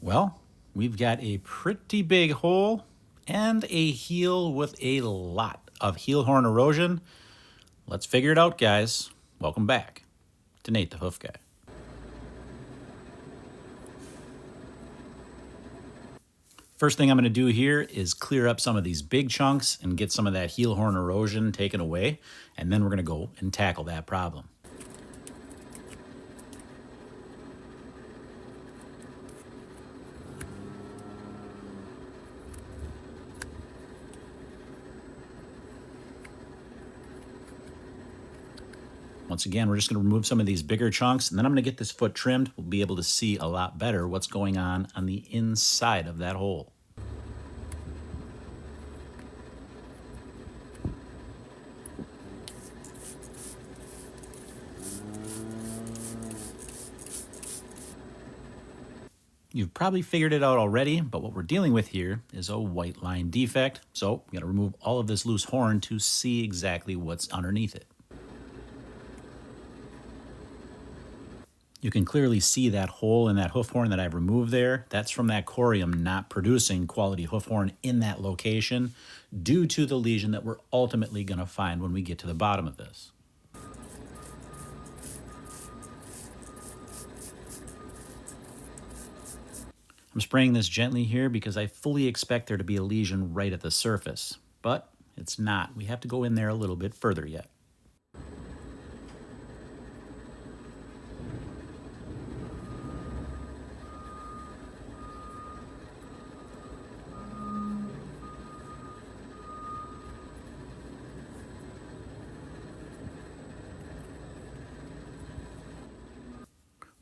Well, we've got a pretty big hole and a heel with a lot of heel horn erosion. Let's figure it out, guys. Welcome back to Nate the Hoof Guy. First thing I'm going to do here is clear up some of these big chunks and get some of that heel horn erosion taken away, and then we're going to go and tackle that problem. Once again, we're just going to remove some of these bigger chunks, and then I'm going to get this foot trimmed. We'll be able to see a lot better what's going on the inside of that hole. You've probably figured it out already, but what we're dealing with here is a white line defect, so we got to remove all of this loose horn to see exactly what's underneath it. You can clearly see that hole in that hoof horn that I've removed there. That's from that corium not producing quality hoof horn in that location due to the lesion that we're ultimately going to find when we get to the bottom of this. I'm spraying this gently here because I fully expect there to be a lesion right at the surface, but it's not. We have to go in there a little bit further yet.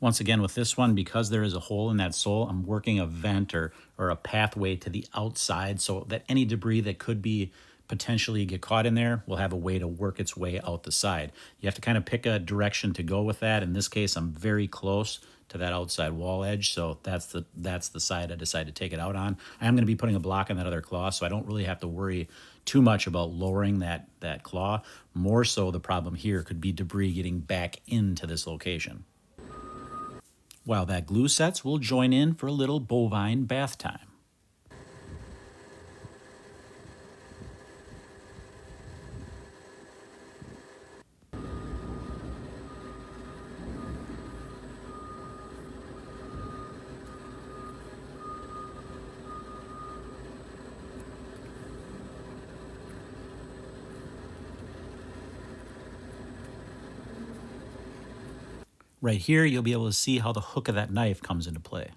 Once again, with this one, because there is a hole in that sole, I'm working a vent or a pathway to the outside so that any debris that could be potentially get caught in there will have a way to work its way out the side. You have to kind of pick a direction to go with that. In this case, I'm very close to that outside wall edge, so that's the side I decided to take it out on. I am going to be putting a block on that other claw, so I don't really have to worry too much about lowering that claw. More so, the problem here could be debris getting back into this location. While that glue sets, we'll join in for a little bovine bath time. Right here, you'll be able to see how the hook of that knife comes into play.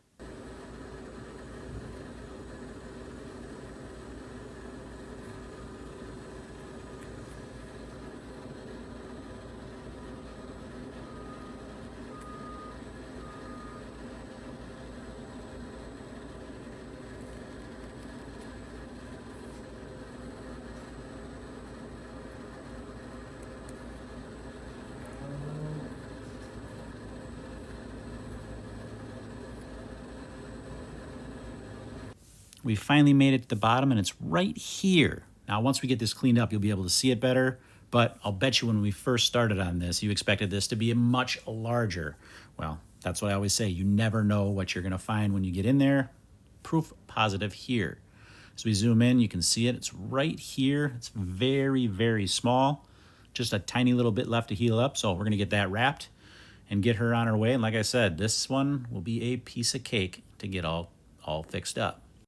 We finally made it to the bottom, and it's right here. Now, once we get this cleaned up, you'll be able to see it better, but I'll bet you when we first started on this, you expected this to be much larger. Well, that's what I always say. You never know what you're going to find when you get in there. Proof positive here. As we zoom in, you can see it. It's right here. It's very, very small. Just a tiny little bit left to heal up, so we're going to get that wrapped and get her on her way. And like I said, this one will be a piece of cake to get all fixed up.